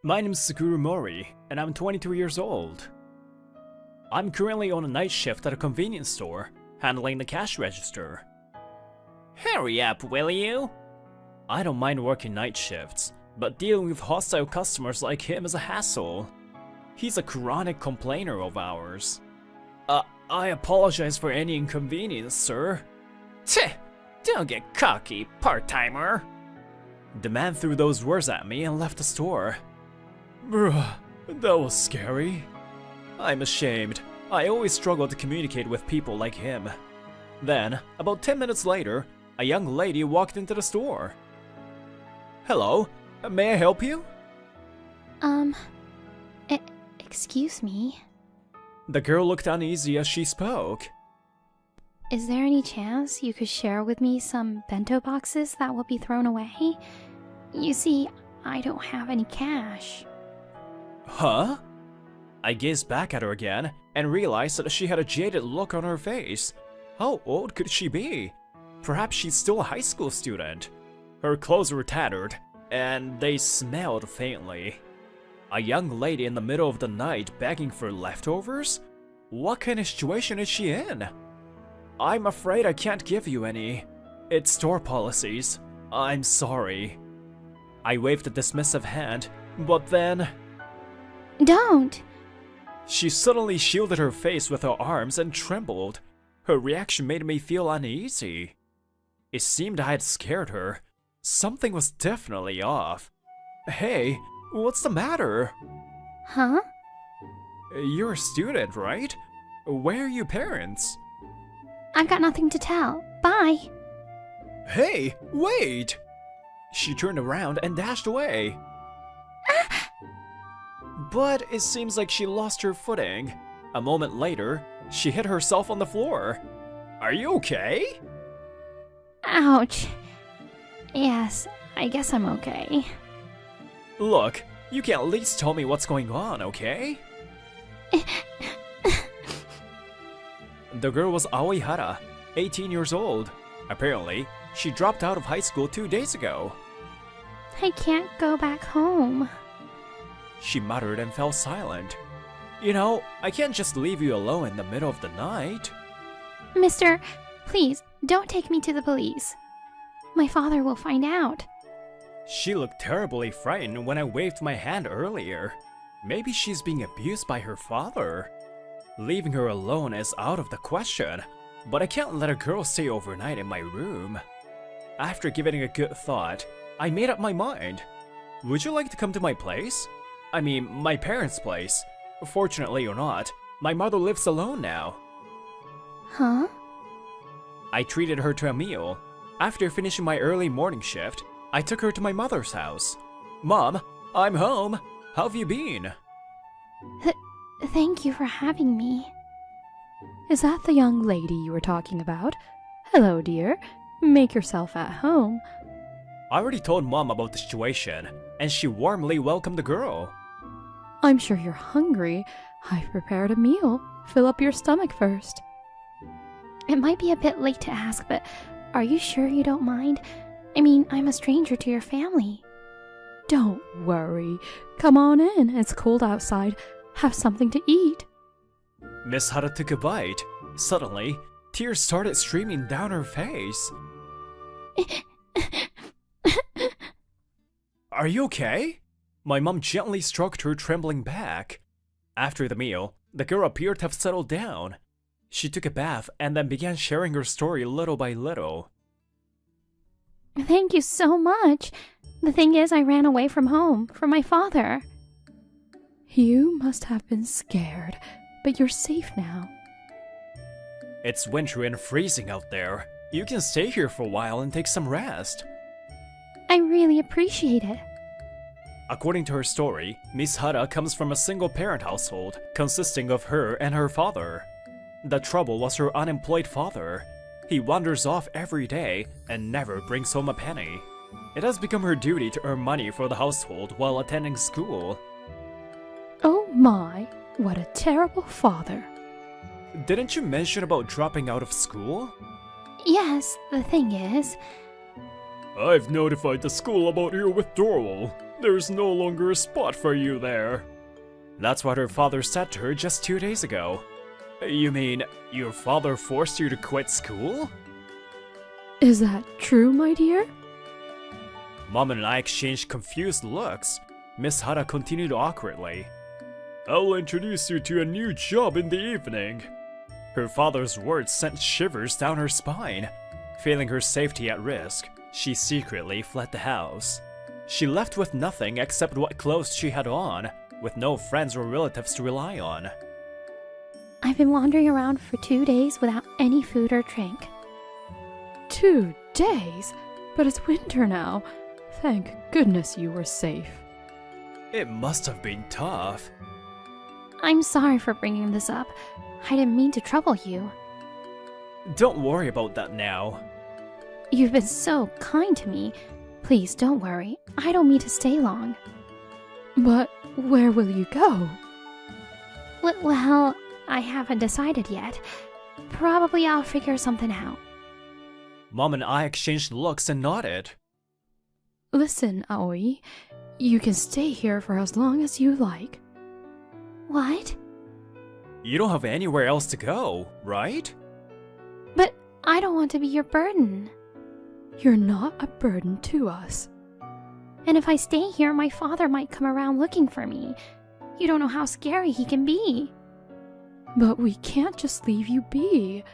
My name is Suguru Mori, and I'm 22 years old. I'm currently on a night shift at a convenience store, handling the cash register. Hurry up, will you? I don't mind working night shifts, but dealing with hostile customers like him is a hassle. He's a chronic complainer of ours. I apologize for any inconvenience, sir. Tch! Don't get cocky, part-timer! The man threw those words at me and left the store. Bruh, that was scary. I'm ashamed. I always struggle to communicate with people like him. Then, about 10 minutes later, a young lady walked into the store. Hello, may I help you? Excuse me. The girl looked uneasy as she spoke. Is there any chance you could share with me some bento boxes that will be thrown away? You see, I don't have any cash. Huh? I gazed back at her again and realized that she had a jaded look on her face. How old could she be? Perhaps she's still a high school student. Her clothes were tattered, and they smelled faintly. A young lady in the middle of the night begging for leftovers? What kind of situation is she in? I'm afraid I can't give you any. It's store policies. I'm sorry. I waved a dismissive hand, but then... Don't! She suddenly shielded her face with her arms and trembled. Her reaction made me feel uneasy. It seemed I had scared her. Something was definitely off. Hey, what's the matter? Huh? You're a student, right? Where are your parents? I've got nothing to tell. Bye! Hey, wait! She turned around and dashed away. But it seems like she lost her footing. A moment later, she hit herself on the floor. Are you okay? Ouch. Yes, I guess I'm okay. Look, you can at least tell me what's going on, okay? The girl was Aoihara, 18 years old. Apparently, she dropped out of high school 2 days ago. I can't go back home. She muttered and fell silent. You know, I can't just leave you alone in the middle of the night. Mister, please, don't take me to the police. My father will find out. She looked terribly frightened when I waved my hand earlier. Maybe she's being abused by her father. Leaving her alone is out of the question, but I can't let a girl stay overnight in my room. After giving it a good thought, I made up my mind. Would you like to come to my place? I mean, my parents' place. Fortunately or not, my mother lives alone now. Huh? I treated her to a meal. After finishing my early morning shift, I took her to my mother's house. Mom, I'm home. How have you been? Thank you for having me. Is that the young lady you were talking about? Hello, dear. Make yourself at home. I already told Mom about the situation, and she warmly welcomed the girl. I'm sure you're hungry. I've prepared a meal. Fill up your stomach first. It might be a bit late to ask, but are you sure you don't mind? I mean, I'm a stranger to your family. Don't worry. Come on in. It's cold outside. Have something to eat. Miss Hara took a bite. Suddenly, tears started streaming down her face. Are you okay? My mom gently stroked her trembling back. After the meal, the girl appeared to have settled down. She took a bath and then began sharing her story little by little. Thank you so much. The thing is, I ran away from home, from my father. You must have been scared, but you're safe now. It's winter and freezing out there. You can stay here for a while and take some rest. I really appreciate it. According to her story, Miss Hara comes from a single-parent household consisting of her and her father. The trouble was her unemployed father. He wanders off every day and never brings home a penny. It has become her duty to earn money for the household while attending school. Oh my, what a terrible father. Didn't you mention about dropping out of school? Yes, the thing is... I've notified the school about your withdrawal. There's no longer a spot for you there. That's what her father said to her just 2 days ago. You mean, your father forced you to quit school? Is that true, my dear? Mom and I exchanged confused looks. Miss Hara continued awkwardly. I'll introduce you to a new job in the evening. Her father's words sent shivers down her spine. Feeling her safety at risk, she secretly fled the house. She left with nothing except what clothes she had on, with no friends or relatives to rely on. I've been wandering around for 2 days without any food or drink. 2 days? But it's winter now. Thank goodness you were safe. It must have been tough. I'm sorry for bringing this up. I didn't mean to trouble you. Don't worry about that now. You've been so kind to me. Please don't worry. I don't mean to stay long. But where will you go? Well, I haven't decided yet. Probably I'll figure something out. Mom and I exchanged looks and nodded. Listen, Aoi. You can stay here for as long as you like. What? You don't have anywhere else to go, right? But I don't want to be your burden. You're not a burden to us. And if I stay here, my father might come around looking for me. You don't know how scary he can be. But we can't just leave you be.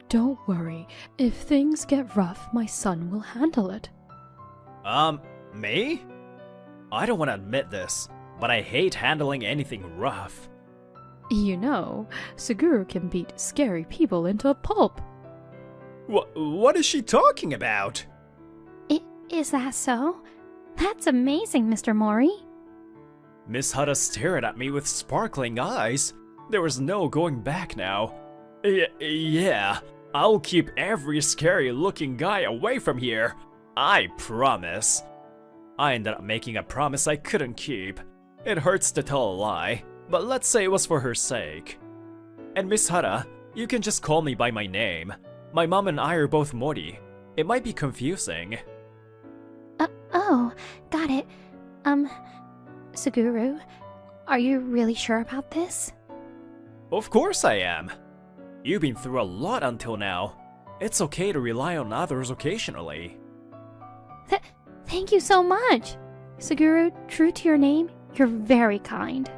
Don't worry. If things get rough, my son will handle it. Me? I don't want to admit this, but I hate handling anything rough. You know, Suguru can beat scary people into a pulp. What is she talking about? Is that so? That's amazing, Mr. Mori. Miss Hara stared at me with sparkling eyes. There was no going back now. Yeah, I'll keep every scary-looking guy away from here. I promise. I ended up making a promise I couldn't keep. It hurts to tell a lie, but let's say it was for her sake. And Miss Hara, you can just call me by my name. My mom and I are both Mori. It might be confusing. Oh, got it. Suguru, are you really sure about this? Of course I am. You've been through a lot until now. It's okay to rely on others occasionally. Thank you so much. Suguru, true to your name, you're very kind.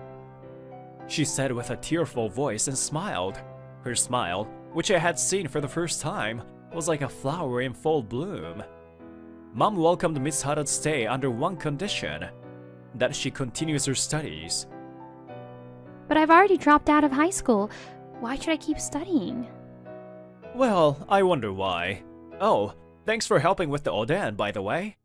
She said with a tearful voice and smiled. Her smile, which I had seen for the first time, was like a flower in full bloom. Mom welcomed Miss Hara's stay under one condition, that she continues her studies. But I've already dropped out of high school. Why should I keep studying? Well, I wonder why. Oh, thanks for helping with the oden, by the way.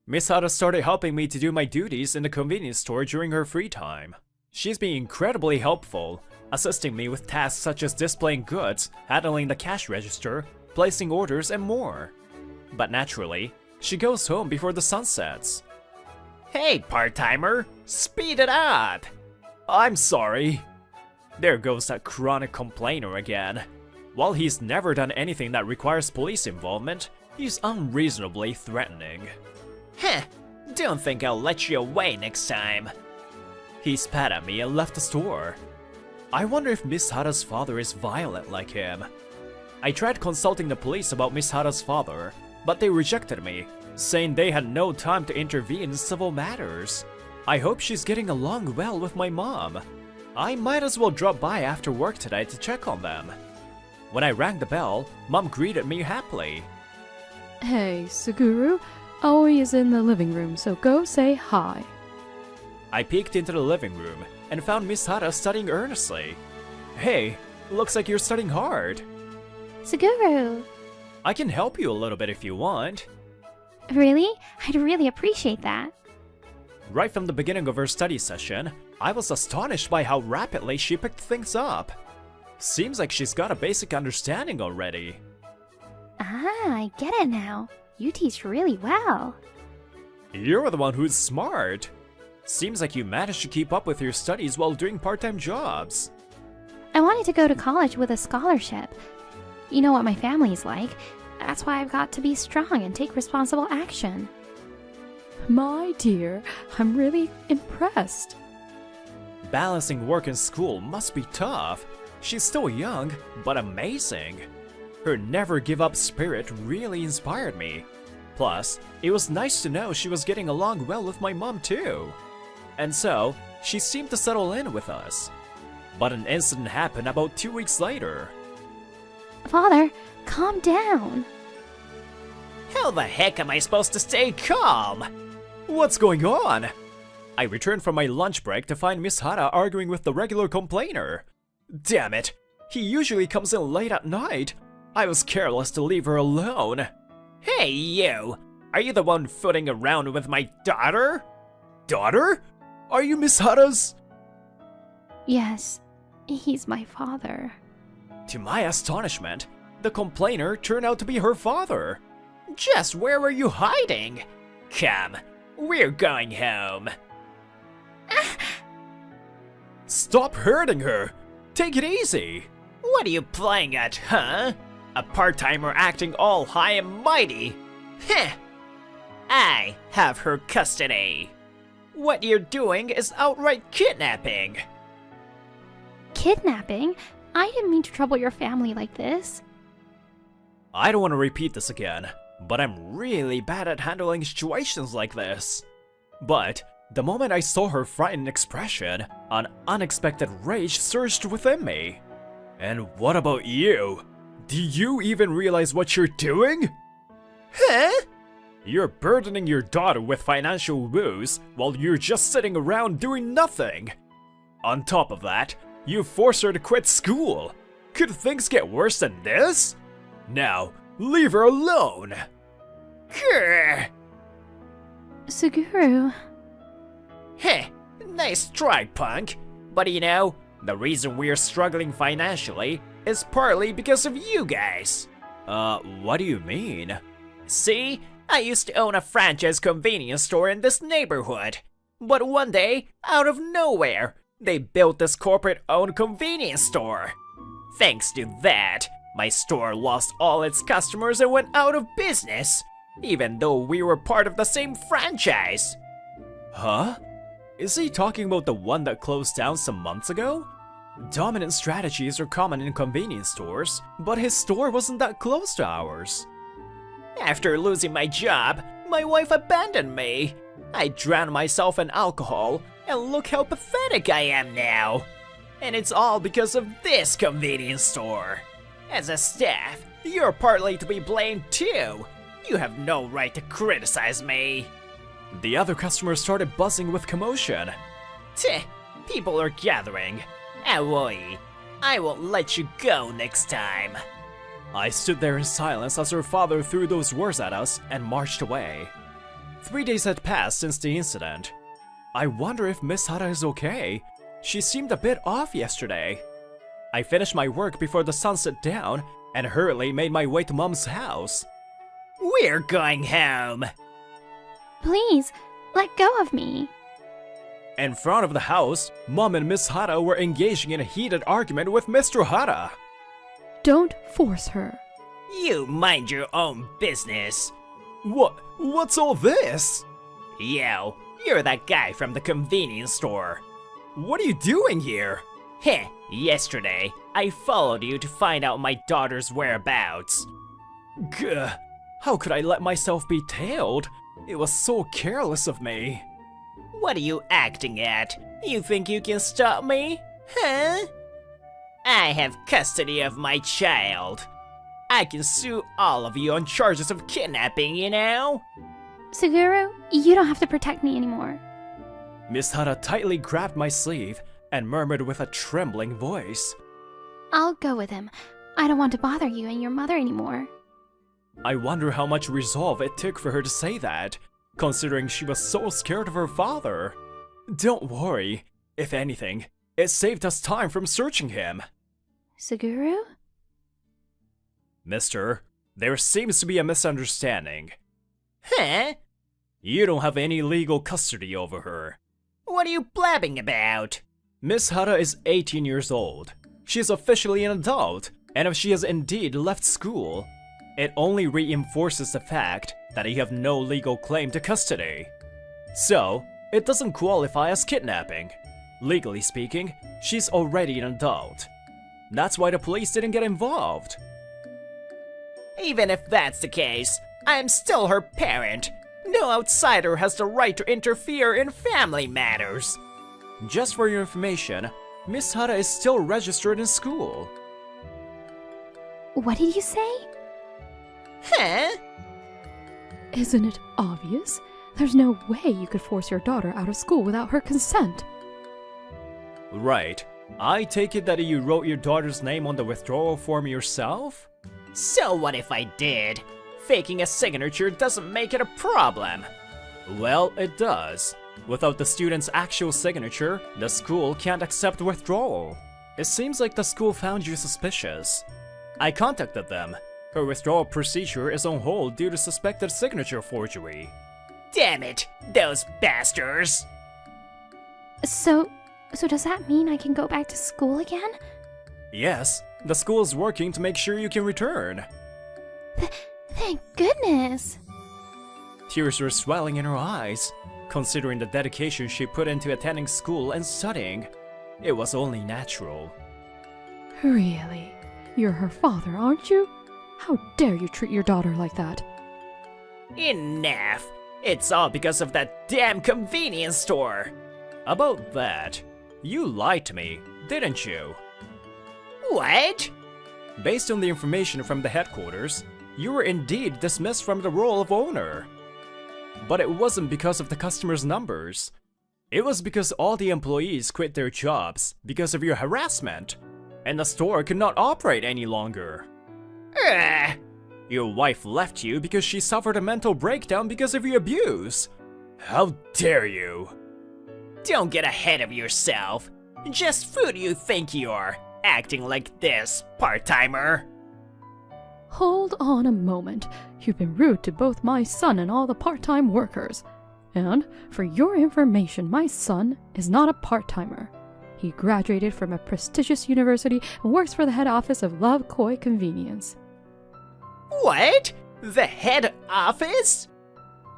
Miss Hara started helping me to do my duties in the convenience store during her free time. She's been incredibly helpful, assisting me with tasks such as displaying goods, handling the cash register, placing orders, and more. But naturally, she goes home before the sun sets. Hey, part-timer! Speed it up! I'm sorry. There goes that chronic complainer again. While he's never done anything that requires police involvement, he's unreasonably threatening. Heh, don't think I'll let you away next time. He spat at me and left the store. I wonder if Miss Hara's father is violent like him. I tried consulting the police about Miss Hara's father, but they rejected me, saying they had no time to intervene in civil matters. I hope she's getting along well with my mom. I might as well drop by after work today to check on them. When I rang the bell, Mom greeted me happily. Hey, Suguru. Aoi is in the living room, so go say hi. I peeked into the living room and found Miss Hara studying earnestly. Hey, looks like you're studying hard. Suguru! I can help you a little bit if you want. Really? I'd really appreciate that. Right from the beginning of her study session, I was astonished by how rapidly she picked things up. Seems like she's got a basic understanding already. Ah, I get it now. You teach really well. You're the one who's smart. Seems like you managed to keep up with your studies while doing part-time jobs. I wanted to go to college with a scholarship. You know what my family's like. That's why I've got to be strong and take responsible action. My dear, I'm really impressed. Balancing work and school must be tough. She's still young, but amazing. Her never-give-up spirit really inspired me. Plus, it was nice to know she was getting along well with my mom too. And so, she seemed to settle in with us. But an incident happened about 2 weeks later. Father, calm down. How the heck am I supposed to stay calm? What's going on? I returned from my lunch break to find Miss Hara arguing with the regular complainer. Damn it, he usually comes in late at night. I was careless to leave her alone. Hey you, are you the one fooling around with my daughter? Daughter? Are you Miss Hara's? Yes, he's my father. To my astonishment, the complainer turned out to be her father. Just where were you hiding? Come, we're going home. Stop hurting her! Take it easy! What are you playing at, huh? A part-timer acting all high and mighty? Heh! I have her custody. What you're doing is outright kidnapping. Kidnapping? I didn't mean to trouble your family like this. I don't want to repeat this again, but I'm really bad at handling situations like this. But the moment I saw her frightened expression, an unexpected rage surged within me. And what about you? Do you even realize what you're doing? Huh? You're burdening your daughter with financial woes while you're just sitting around doing nothing. On top of that, you forced her to quit school. Could things get worse than this? Now, leave her alone. Grr. Suguru. Heh, nice try, punk. But you know, the reason we're struggling financially is partly because of you guys. What do you mean? See, I used to own a franchise convenience store in this neighborhood. But one day, out of nowhere, they built this corporate-owned convenience store. Thanks to that, my store lost all its customers and went out of business, even though we were part of the same franchise. Huh? Is he talking about the one that closed down some months ago? Dominant strategies are common in convenience stores, but his store wasn't that close to ours. After losing my job, my wife abandoned me. I drowned myself in alcohol, and look how pathetic I am now. And it's all because of this convenience store. As a staff, you're partly to be blamed too. You have no right to criticize me. The other customers started buzzing with commotion. Tch, people are gathering. Aoi, I won't let you go next time. I stood there in silence as her father threw those words at us and marched away. 3 days had passed since the incident. I wonder if Miss Hara is okay. She seemed a bit off yesterday. I finished my work before the sun set down and hurriedly made my way to Mom's house. We're going home! Please, let go of me. In front of the house, Mom and Miss Hara were engaging in a heated argument with Mr. Hara. Don't force her. You mind your own business. What's all this? Yo, you're that guy from the convenience store. What are you doing here? Heh, yesterday, I followed you to find out my daughter's whereabouts. Gah, how could I let myself be tailed? It was so careless of me. What are you acting at? You think you can stop me? Huh? I have custody of my child. I can sue all of you on charges of kidnapping, you know? Suguru, you don't have to protect me anymore. Miss Hara tightly grabbed my sleeve and murmured with a trembling voice. I'll go with him. I don't want to bother you and your mother anymore. I wonder how much resolve it took for her to say that, considering she was so scared of her father. Don't worry. If anything, it saved us time from searching him. Suguru? Mister, there seems to be a misunderstanding. Huh? You don't have any legal custody over her. What are you blabbing about? Miss Hara is 18 years old. She is officially an adult, and if she has indeed left school, it only reinforces the fact that you have no legal claim to custody. So, it doesn't qualify as kidnapping. Legally speaking, she's already an adult. That's why the police didn't get involved. Even if that's the case, I'm still her parent. No outsider has the right to interfere in family matters. Just for your information, Miss Hara is still registered in school. What did you say? Huh? Isn't it obvious? There's no way you could force your daughter out of school without her consent. Right. I take it that you wrote your daughter's name on the withdrawal form yourself? So what if I did? Faking a signature doesn't make it a problem. Well, it does. Without the student's actual signature, the school can't accept withdrawal. It seems like the school found you suspicious. I contacted them. Her withdrawal procedure is on hold due to suspected signature forgery. Damn it, those bastards! So does that mean I can go back to school again? Yes, the school is working to make sure you can return. Thank goodness. Tears were swelling in her eyes. Considering the dedication she put into attending school and studying, it was only natural. Really? You're her father, aren't you? How dare you treat your daughter like that? Enough! It's all because of that damn convenience store! About that, you lied to me, didn't you? What? Based on the information from the headquarters, you were indeed dismissed from the role of owner. But it wasn't because of the customers' numbers. It was because all the employees quit their jobs because of your harassment, and the store could not operate any longer. Ugh. Your wife left you because she suffered a mental breakdown because of your abuse. How dare you? Don't get ahead of yourself. Just who do you think you are, acting like this, part-timer? Hold on a moment. You've been rude to both my son and all the part-time workers. And, for your information, my son is not a part-timer. He graduated from a prestigious university and works for the head office of Love Koi Convenience. What? The head office?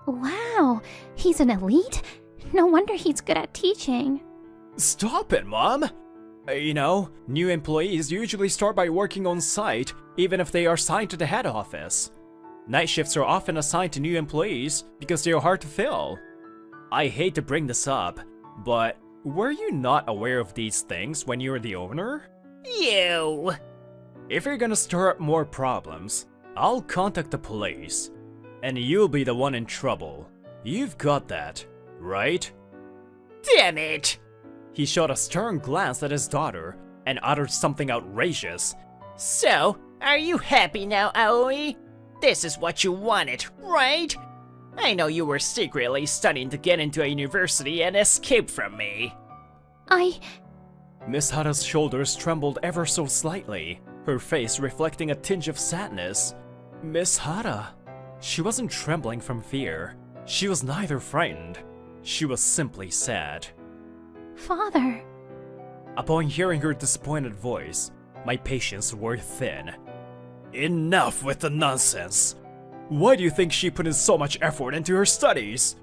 Wow, he's an elite? No wonder he's good at teaching. Stop it, Mom! You know, new employees usually start by working on site, even if they are assigned to the head office. Night shifts are often assigned to new employees because they are hard to fill. I hate to bring this up, but were you not aware of these things when you were the owner? You! If you're gonna stir up more problems, I'll contact the police, and you'll be the one in trouble. You've got that, right? Damn it! He shot a stern glance at his daughter and uttered something outrageous. So, are you happy now, Aoi? This is what you wanted, right? I know you were secretly studying to get into a university and escape from me. Miss Hara's shoulders trembled ever so slightly, her face reflecting a tinge of sadness. Miss Hara. She wasn't trembling from fear. She was neither frightened. She was simply sad. Father. Upon hearing her disappointed voice, my patience wore thin. Enough with the nonsense! Why do you think she put in so much effort into her studies?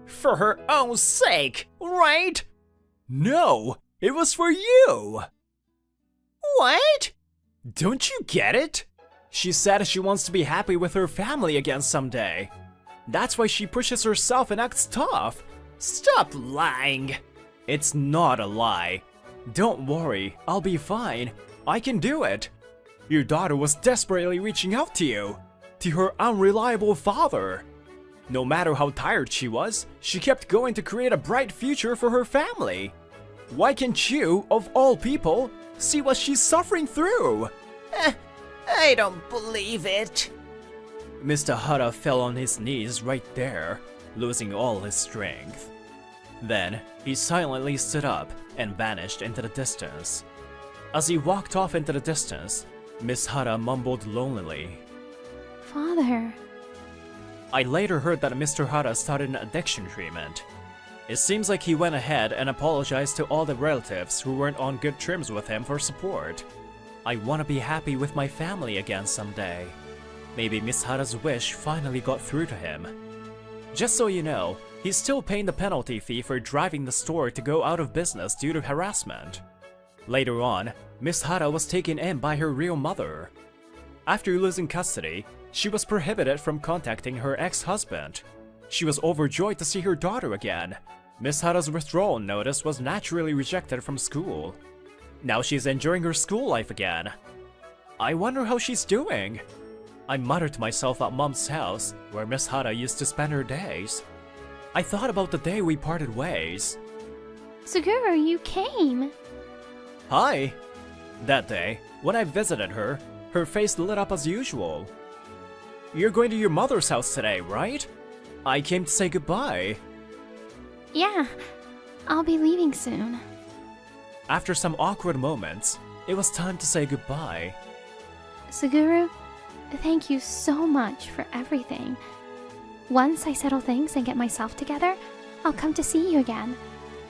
For her own sake, right? No! It was for you! What? Don't you get it? She said she wants to be happy with her family again someday. That's why she pushes herself and acts tough. Stop lying! It's not a lie. Don't worry, I'll be fine. I can do it. Your daughter was desperately reaching out to you, to her unreliable father. No matter how tired she was, she kept going to create a bright future for her family. Why can't you, of all people, see what she's suffering through? I don't believe it. Mr. Hara fell on his knees right there, losing all his strength. Then, he silently stood up and vanished into the distance. As he walked off into the distance, Miss Hara mumbled lonelily. Father. I later heard that Mr. Hara started an addiction treatment. It seems like he went ahead and apologized to all the relatives who weren't on good terms with him for support. I want to be happy with my family again someday. Maybe Miss Hara's wish finally got through to him. Just so you know, He's still paying the penalty fee for driving the store to go out of business due to harassment. Later on, Miss Hara was taken in by her real mother. After losing custody, she was prohibited from contacting her ex-husband. She was overjoyed to see her daughter again. Miss Hara's withdrawal notice was naturally rejected from school. Now she's enjoying her school life again. I wonder how she's doing. I muttered to myself at Mom's house, where Miss Hara used to spend her days. I thought about the day we parted ways. Suguru, you came. Hi! That day, when I visited her, her face lit up as usual. You're going to your mother's house today, right? I came to say goodbye. Yeah, I'll be leaving soon. After some awkward moments, it was time to say goodbye. Suguru, thank you so much for everything. Once I settle things and get myself together, I'll come to see you again,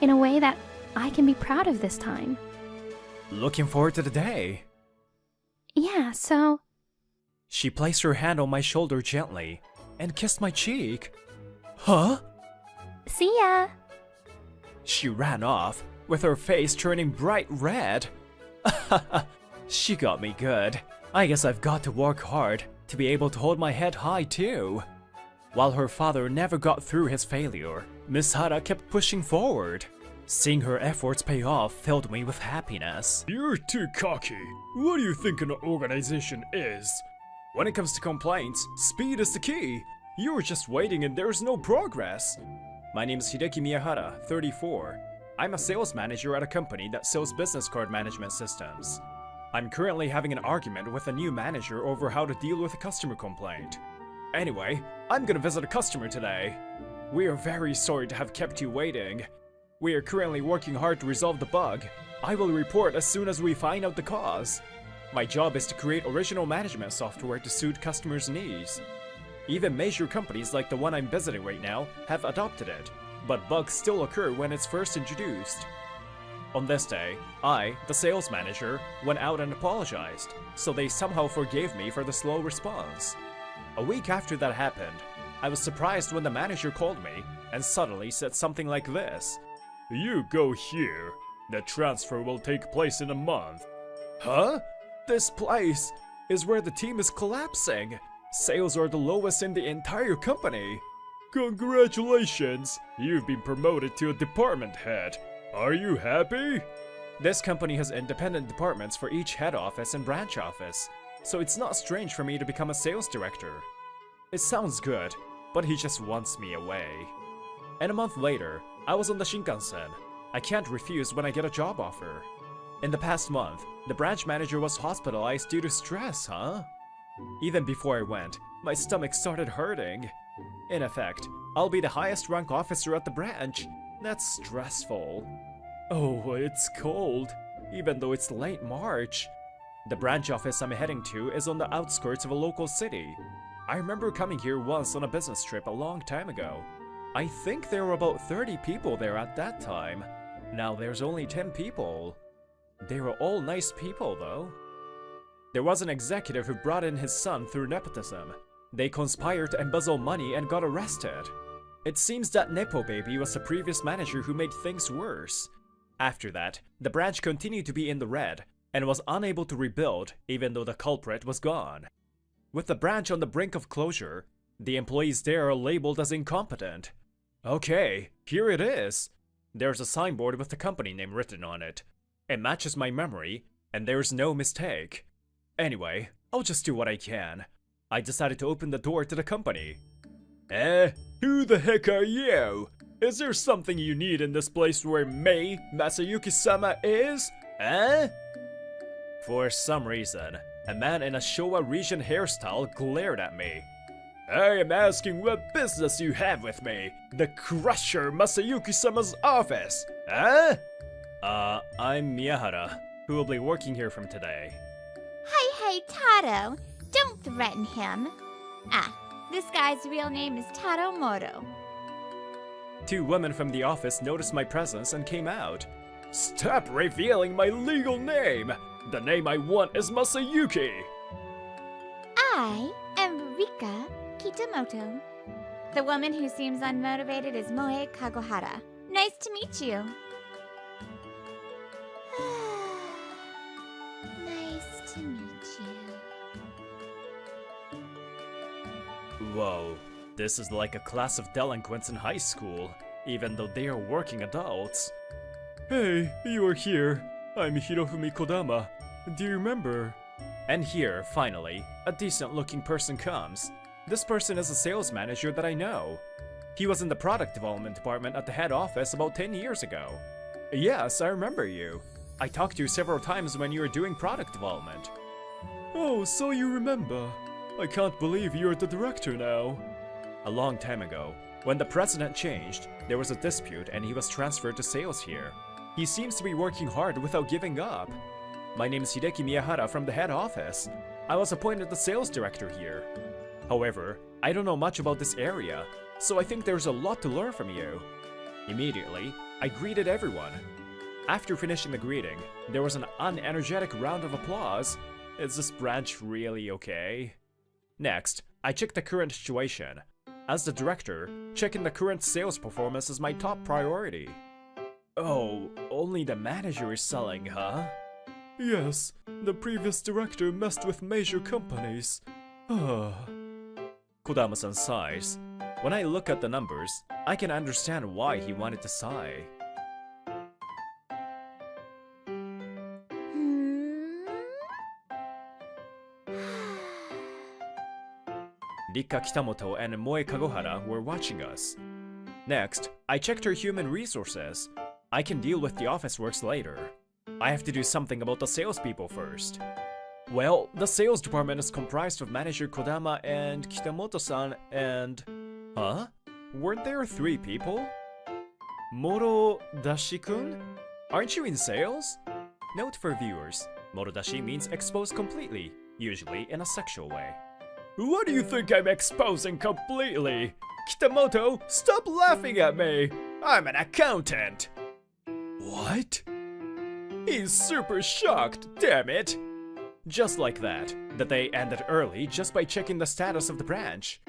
in a way that I can be proud of this time. Looking forward to the day. Yeah, so... She placed her hand on my shoulder gently and kissed my cheek. Huh? See ya! She ran off, with her face turning bright red. She got me good. I guess I've got to work hard to be able to hold my head high too. While her father never got through his failure, Miss Hara kept pushing forward. Seeing her efforts pay off filled me with happiness. You're too cocky. What do you think an organization is? When it comes to complaints, speed is the key. You're just waiting and there's no progress. My name is Hideki Miyahara, 34. I'm a sales manager at a company that sells business card management systems. I'm currently having an argument with a new manager over how to deal with a customer complaint. Anyway, I'm gonna visit a customer today. We are very sorry to have kept you waiting. We are currently working hard to resolve the bug. I will report as soon as we find out the cause. My job is to create original management software to suit customers' needs. Even major companies like the one I'm visiting right now have adopted it, but bugs still occur when it's first introduced. On this day, I, the sales manager, went out and apologized, so they somehow forgave me for the slow response. A week after that happened, I was surprised when the manager called me and suddenly said something like this. You go here. The transfer will take place in a month. Huh? This place is where the team is collapsing. Sales are the lowest in the entire company. Congratulations! You've been promoted to a department head. Are you happy? This company has independent departments for each head office and branch office, so it's not strange for me to become a sales director. It sounds good, but he just wants me away. And a month later, I was on the Shinkansen. I can't refuse when I get a job offer. In the past month, the branch manager was hospitalized due to stress, huh? Even before I went, my stomach started hurting. In effect, I'll be the highest rank officer at the branch. That's stressful. Oh, it's cold, even though it's late March. The branch office I'm heading to is on the outskirts of a local city. I remember coming here once on a business trip a long time ago. I think there were about 30 people there at that time. Now there's only 10 people. They were all nice people though. There was an executive who brought in his son through nepotism. They conspired to embezzle money and got arrested. It seems that Nepo Baby was the previous manager who made things worse. After that, the branch continued to be in the red and was unable to rebuild even though the culprit was gone. With the branch on the brink of closure, the employees there are labeled as incompetent. Okay, here it is. There's a signboard with the company name written on it. It matches my memory, and there's no mistake. Anyway, I'll just do what I can. I decided to open the door to the company. Who the heck are you? Is there something you need in this place where Mei Masayuki-sama is? For some reason, a man in a Showa region hairstyle glared at me. I am asking what business you have with me, the Crusher Masayuki-sama's office, I'm Miyahara, who will be working here from today. Hey, Taro, don't threaten him. This guy's real name is Taro Moro. Two women from the office noticed my presence and came out. Stop revealing my legal name! The name I want is Masayuki! I am Rika Kitamoto. The woman who seems unmotivated is Moe Kagohara. Nice to meet you. Nice to meet you. Whoa, this is like a class of delinquents in high school, even though they are working adults. Hey, you are here. I'm Hirofumi Kodama. Do you remember? And here, finally, a decent-looking person comes. This person is a sales manager that I know. He was in the product development department at the head office about 10 years ago. Yes, I remember you. I talked to you several times when you were doing product development. Oh, so you remember. I can't believe you're the director now. A long time ago, when the president changed, there was a dispute and he was transferred to sales here. He seems to be working hard without giving up. My name is Hideki Miyahara from the head office. I was appointed the sales director here. However, I don't know much about this area, so I think there's a lot to learn from you. Immediately, I greeted everyone. After finishing the greeting, there was an unenergetic round of applause. Is this branch really okay? Next, I checked the current situation. As the director, checking the current sales performance is my top priority. Oh, only the manager is selling, huh? Yes, the previous director messed with major companies. Kodama-san sighs. When I look at the numbers, I can understand why he wanted to sigh. Rika Kitamoto and Moe Kagohara were watching us. Next, I checked her human resources. I can deal with the office works later. I have to do something about the salespeople first. Well, the sales department is comprised of Manager Kodama and Kitamoto-san and... Huh? Weren't there 3 people? Morodashi-kun? Aren't you in sales? Note for viewers, Morodashi means exposed completely, usually in a sexual way. What do you think I'm exposing completely? Kitamoto, stop laughing at me! I'm an accountant! What? He's super shocked, damn it! Just like that, the day ended early just by checking the status of the branch.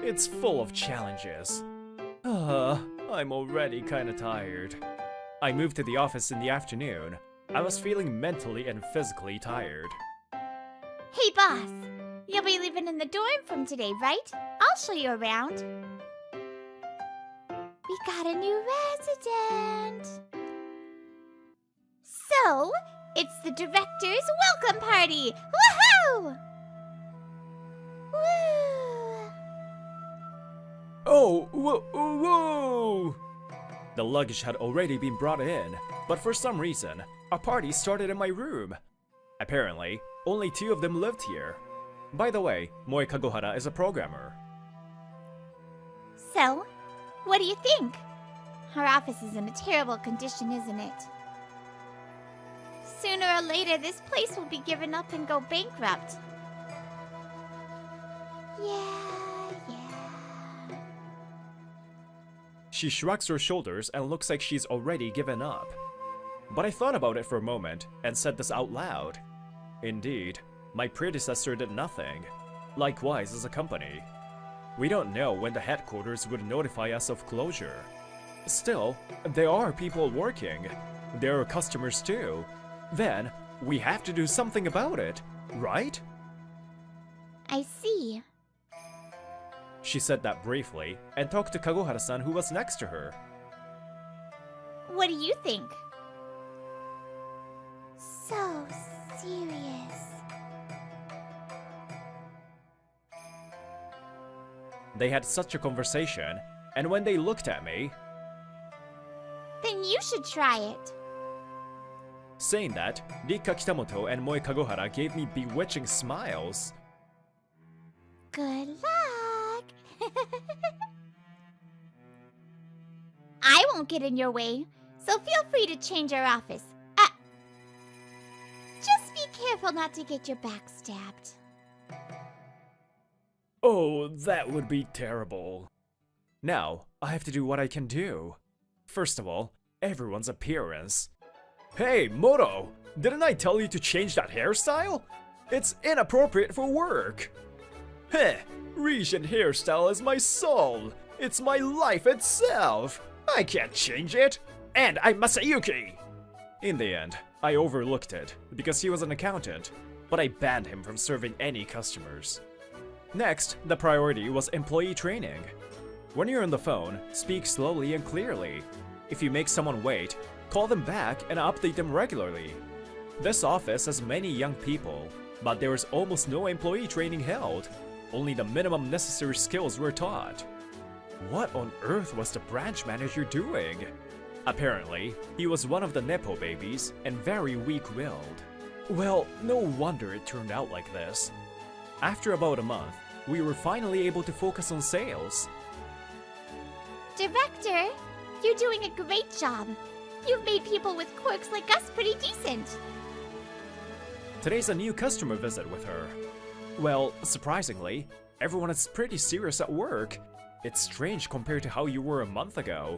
It's full of challenges. I'm already kinda tired. I moved to the office in the afternoon. I was feeling mentally and physically tired. Hey, boss. You'll be living in the dorm from today, right? I'll show you around. We got a new resident. So, it's the director's welcome party! Woohoo! Woo! Oh, whoa! The luggage had already been brought in, but for some reason, a party started in my room. Apparently, only 2 of them lived here. By the way, Moe Kagohara is a programmer. So, what do you think? Our office is in a terrible condition, isn't it? Sooner or later, this place will be given up and go bankrupt. Yeah. She shrugs her shoulders and looks like she's already given up. But I thought about it for a moment and said this out loud. Indeed, my predecessor did nothing. Likewise as a company. We don't know when the headquarters would notify us of closure. Still, there are people working. There are customers too. Then, we have to do something about it, right? I see. She said that briefly and talked to Kagohara-san who was next to her. What do you think? So serious. They had such a conversation, and when they looked at me, Then you should try it. saying that, Rika Kitamoto and Moe Kagohara gave me bewitching smiles. Good luck. I won't get in your way, so feel free to change our office. Just be careful not to get your back stabbed. Oh, that would be terrible. Now, I have to do what I can do. First of all, everyone's appearance. Hey, Moro! Didn't I tell you to change that hairstyle? It's inappropriate for work. Heh, Regent hairstyle is my soul. It's my life itself! I can't change it! And I'm Masayuki! In the end, I overlooked it because he was an accountant, but I banned him from serving any customers. Next, the priority was employee training. When you're on the phone, speak slowly and clearly. If you make someone wait, call them back and update them regularly. This office has many young people, but there is almost no employee training held. Only the minimum necessary skills were taught. What on earth was the branch manager doing? Apparently, he was one of the Nepo babies and very weak-willed. Well, no wonder it turned out like this. After about a month, we were finally able to focus on sales. Director, you're doing a great job. You've made people with quirks like us pretty decent. Today's a new customer visit with her. Well, surprisingly, everyone is pretty serious at work. It's strange compared to how you were a month ago.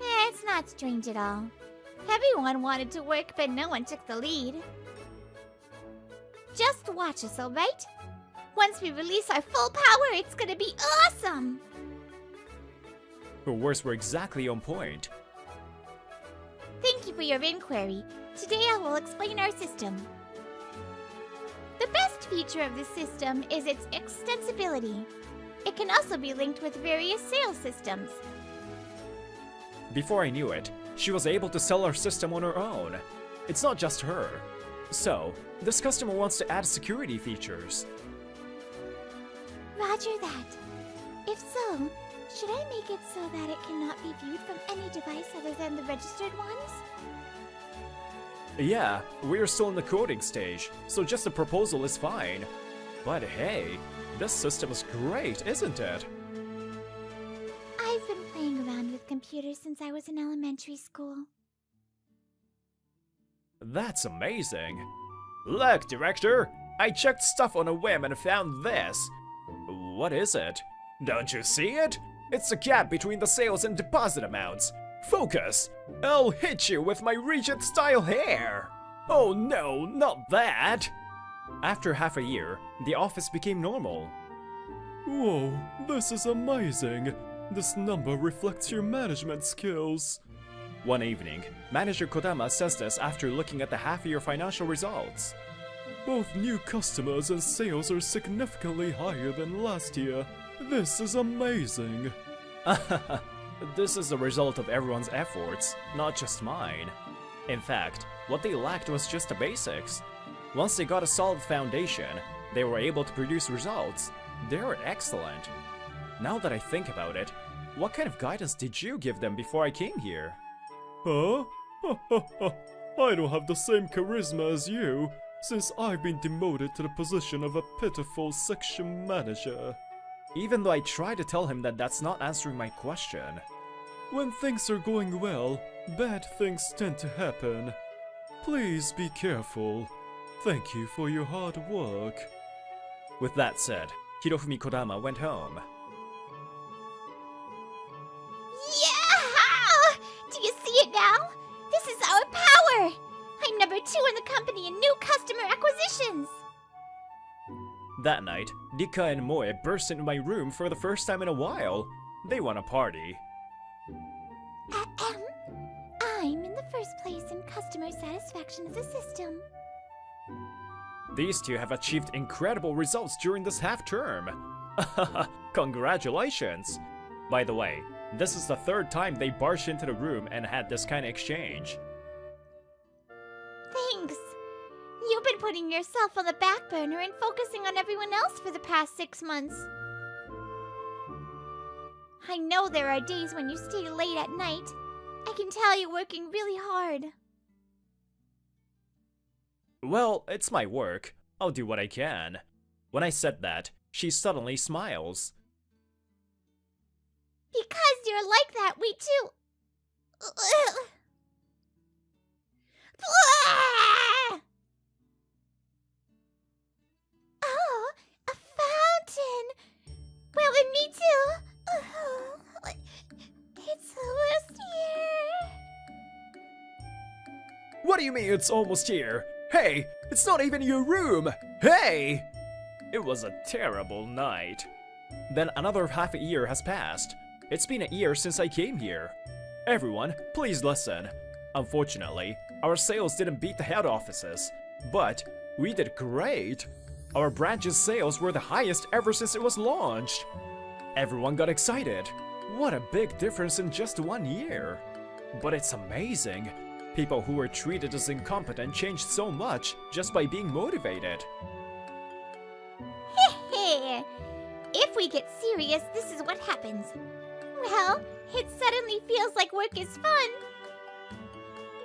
It's not strange at all. Everyone wanted to work, but no one took the lead. Just watch us, alright? Once we release our full power, it's gonna be awesome! Her words were exactly on point. Thank you for your inquiry. Today I will explain our system. The best feature of this system is its extensibility. It can also be linked with various sales systems. Before I knew it, she was able to sell our system on her own. It's not just her. So, this customer wants to add security features. Roger that. If so, should I make it so that it cannot be viewed from any device other than the registered ones? Yeah, we're still in the coding stage, so just a proposal is fine. But hey, this system is great, isn't it? I've been playing around with computers since I was in elementary school. That's amazing. Look, Director! I checked stuff on a whim and found this. What is it? Don't you see it? It's the gap between the sales and deposit amounts. Focus! I'll hit you with my Regent-style hair! Oh no, not that! After half a year, the office became normal. Whoa, this is amazing! This number reflects your management skills. One evening, Manager Kodama says this after looking at the half-year financial results. Both new customers and sales are significantly higher than last year. This is amazing. This is the result of everyone's efforts, not just mine. In fact, what they lacked was just the basics. Once they got a solid foundation, they were able to produce results. They were excellent. Now that I think about it, what kind of guidance did you give them before I came here? Huh? I don't have the same charisma as you, since I've been demoted to the position of a pitiful section manager. Even though I try to tell him that that's not answering my question. When things are going well, bad things tend to happen. Please be careful. Thank you for your hard work. With that said, Hirofumi Kodama went home. Yeah! Do you see it now? This is our power! I'm number 2 in the company in new customer acquisitions! That night, Rika and Moe burst into my room for the first time in a while. They want a party. I'm in the first place in customer satisfaction as a system. These two have achieved incredible results during this half-term. Congratulations! By the way, this is the 3rd time they barged into the room and had this kind of exchange. Thanks. You've been putting yourself on the back burner and focusing on everyone else for the past 6 months. I know there are days when you stay late at night. I can tell you're working really hard. Well, it's my work. I'll do what I can. When I said that, she suddenly smiles. Because you're like that, we too... Oh, a fountain! Well, and me too! It's almost here! What do you mean it's almost here? Hey, it's not even your room! Hey! It was a terrible night. Then another half a year has passed. It's been a year since I came here. Everyone, please listen. Unfortunately, our sales didn't beat the head offices, but we did great. Our branch's sales were the highest ever since it was launched. Everyone got excited. What a big difference in just 1 year. But it's amazing. People who were treated as incompetent changed so much just by being motivated. Heh. If we get serious, this is what happens. Well, it suddenly feels like work is fun.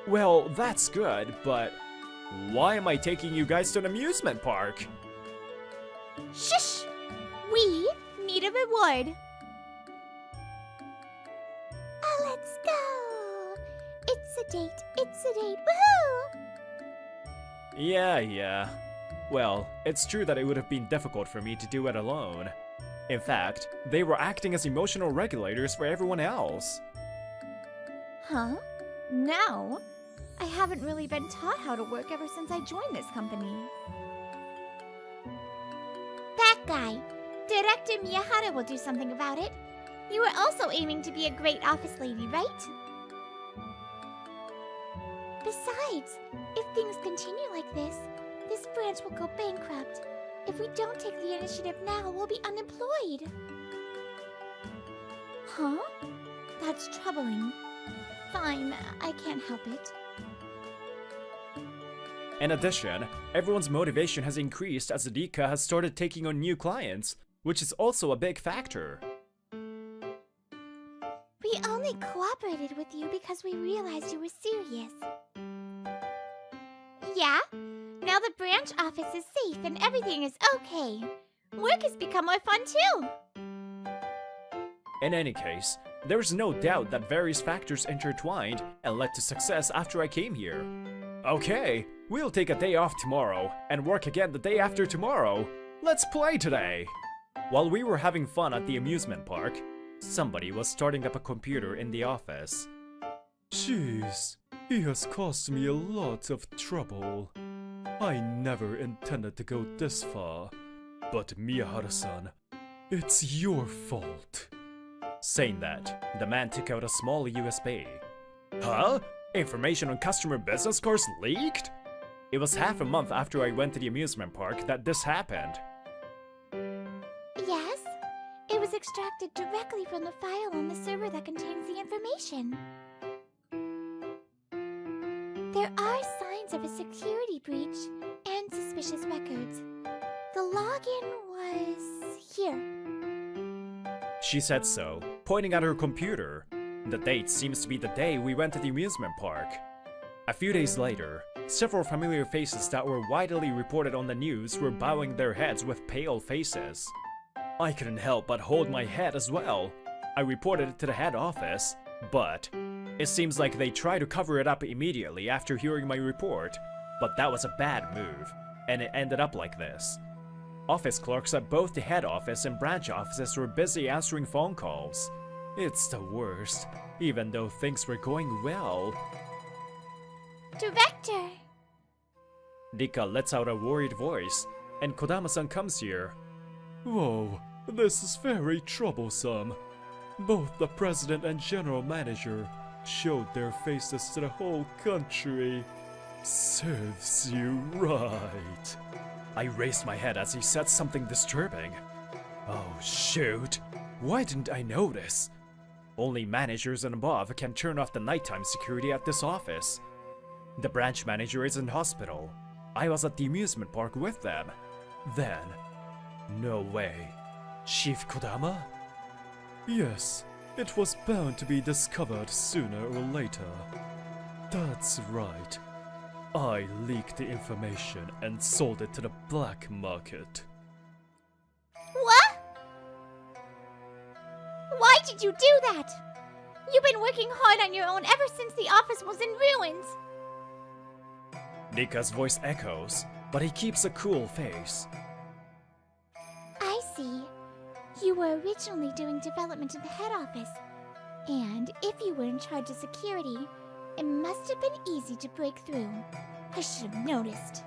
Well, that's good, but why am I taking you guys to an amusement park? Shush! We need a reward. Let's go! It's a date, woohoo! Yeah. Well, it's true that it would have been difficult for me to do it alone. In fact, they were acting as emotional regulators for everyone else. Huh? Now? I haven't really been taught how to work ever since I joined this company. That guy! Director Miyahara will do something about it. You were also aiming to be a great office lady, right? Besides, if things continue like this branch will go bankrupt. If we don't take the initiative now, we'll be unemployed. Huh? That's troubling. Fine, I can't help it. In addition, everyone's motivation has increased as Rika has started taking on new clients, which is also a big factor. We only cooperated with you because we realized you were serious. Yeah? Now the branch office is safe and everything is okay. Work has become more fun too. In any case, there is no doubt that various factors intertwined and led to success after I came here. Okay, we'll take a day off tomorrow and work again the day after tomorrow. Let's play today! While we were having fun at the amusement park, somebody was starting up a computer in the office. Jeez, he has caused me a lot of trouble. I never intended to go this far. But Miyahara-san, it's your fault. Saying that, the man took out a small USB. Huh? Information on customer business cards leaked? It was half a month after I went to the amusement park that this happened. Yes? It was extracted directly from the file on the server that contains the information. There are signs of a security breach and suspicious records. The login was here. She said so, pointing at her computer. The date seems to be the day we went to the amusement park. A few days later, several familiar faces that were widely reported on the news were bowing their heads with pale faces. I couldn't help but hold my head as well. I reported it to the head office, but it seems like they tried to cover it up immediately after hearing my report. But that was a bad move, and it ended up like this. Office clerks at both the head office and branch offices were busy answering phone calls. It's the worst, even though things were going well. Director! Rika lets out a worried voice, and Kodama-san comes here. Whoa, this is very troublesome. Both the president and general manager showed their faces to the whole country. Serves you right. I raised my head as he said something disturbing. Oh shoot, why didn't I notice? Only managers and above can turn off the nighttime security at this office. The branch manager is in hospital. I was at the amusement park with them. Then, no way. Chief Kodama? Yes, it was bound to be discovered sooner or later. That's right. I leaked the information and sold it to the black market. What? Why did you do that? You've been working hard on your own ever since the office was in ruins. Rika's voice echoes, but he keeps a cool face. I see. You were originally doing development in the head office. And if you were in charge of security, it must have been easy to break through. I should have noticed.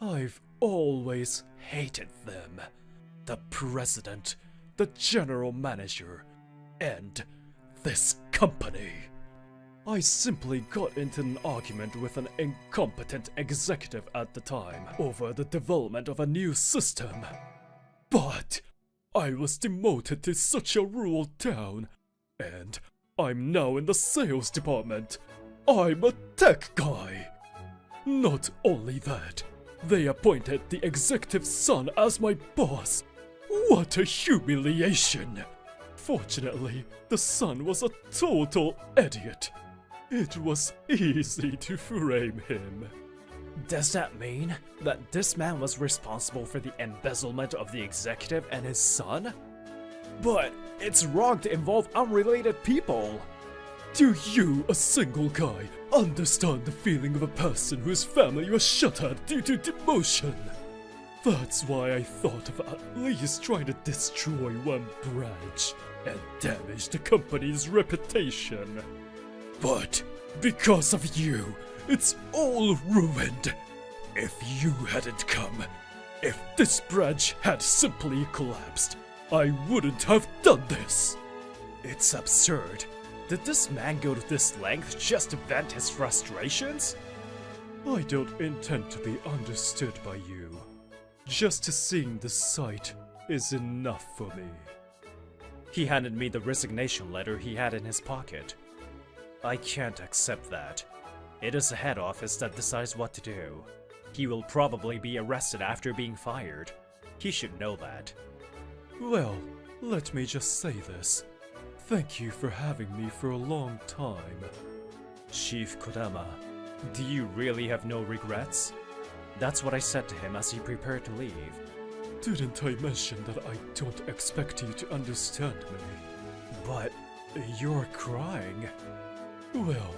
I've always hated them. the president, the general manager, and this company. I simply got into an argument with an incompetent executive at the time over the development of a new system. But I was demoted to such a rural town, and I'm now in the sales department. I'm a tech guy. Not only that, they appointed the executive's son as my boss. What a humiliation! Fortunately, the son was a total idiot. It was easy to frame him. Does that mean that this man was responsible for the embezzlement of the executive and his son? But it's wrong to involve unrelated people. Do you, a single guy, understand the feeling of a person whose family was shuttered due to demotion? That's why I thought of at least trying to destroy one branch and damage the company's reputation. But because of you, it's all ruined. If you hadn't come, if this branch had simply collapsed, I wouldn't have done this. It's absurd. Did this man go to this length just to vent his frustrations? I don't intend to be understood by you. Just seeing the sight is enough for me. He handed me the resignation letter he had in his pocket. I can't accept that. It is the head office that decides what to do. He will probably be arrested after being fired. He should know that. Well, let me just say this. Thank you for having me for a long time. Chief Kodama, do you really have no regrets? That's what I said to him as he prepared to leave. Didn't I mention that I don't expect you to understand me? But you're crying. Well,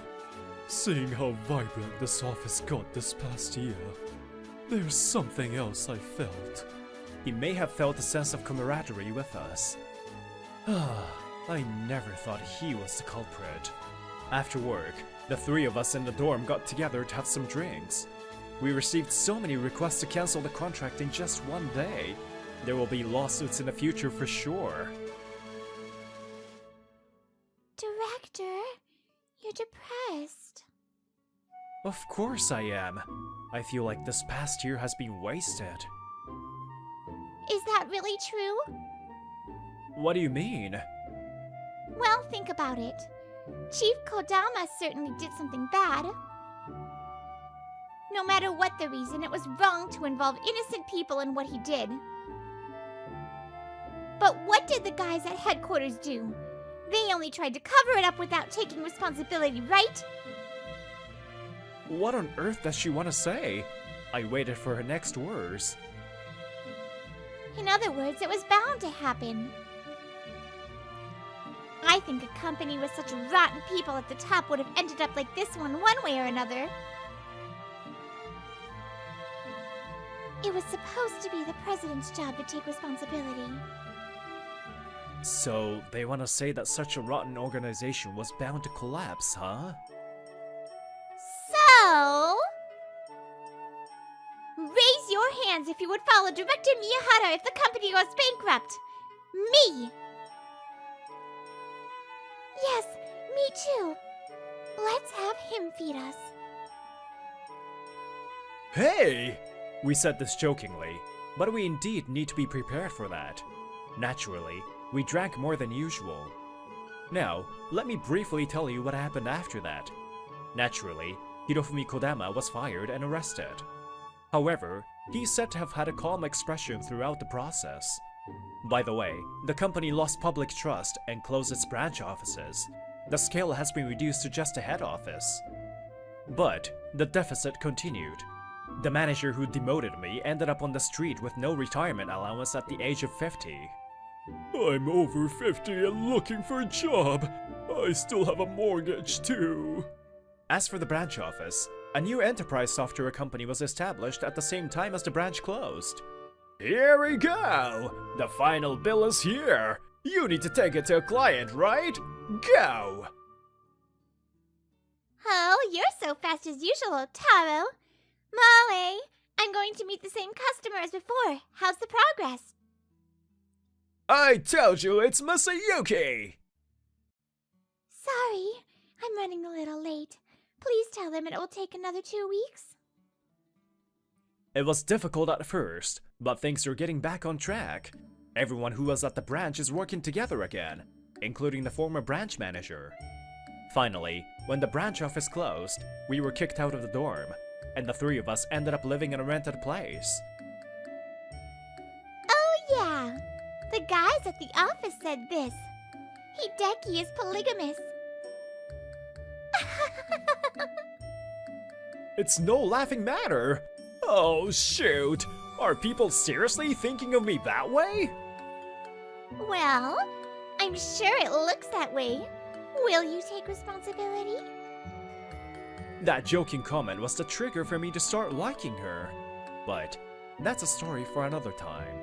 seeing how vibrant this office got this past year, there's something else I felt. He may have felt a sense of camaraderie with us. I never thought he was the culprit. After work, the three of us in the dorm got together to have some drinks. We received so many requests to cancel the contract in just one day. There will be lawsuits in the future for sure. Director, you're depressed. Of course I am. I feel like this past year has been wasted. Is that really true? What do you mean? Well, think about it. Chief Kodama certainly did something bad. No matter what the reason, it was wrong to involve innocent people in what he did. But what did the guys at headquarters do? They only tried to cover it up without taking responsibility, right? What on earth does she want to say? I waited for her next words. In other words, it was bound to happen. I think a company with such rotten people at the top would have ended up like this one way or another. It was supposed to be the president's job to take responsibility. So, they want to say that such a rotten organization was bound to collapse, huh? So... raise your hands if you would follow Director Miyahara if the company goes bankrupt. Me! Yes, me too. Let's have him feed us. Hey! We said this jokingly, but we indeed need to be prepared for that. Naturally, we drank more than usual. Now, let me briefly tell you what happened after that. Naturally, Hirofumi Kodama was fired and arrested. However, he's said to have had a calm expression throughout the process. By the way, the company lost public trust and closed its branch offices. The scale has been reduced to just a head office. But the deficit continued. The manager who demoted me ended up on the street with no retirement allowance at the age of 50. I'm over 50 and looking for a job. I still have a mortgage too. As for the branch office, a new enterprise software company was established at the same time as the branch closed. Here we go! The final bill is here! You need to take it to a client, right? Go! Oh, you're so fast as usual, Taro. Molly, I'm going to meet the same customer as before. How's the progress? I told you it's Masayuki! Sorry, I'm running a little late. Please tell them it will take another 2 weeks. It was difficult at first, but things are getting back on track. Everyone who was at the branch is working together again, including the former branch manager. Finally, when the branch office closed, we were kicked out of the dorm, and the three of us ended up living in a rented place. Oh yeah, the guys at the office said this. Hideki is polygamous. It's no laughing matter! Oh shoot! Are people seriously thinking of me that way? Well, I'm sure it looks that way. Will you take responsibility? That joking comment was the trigger for me to start liking her. But that's a story for another time.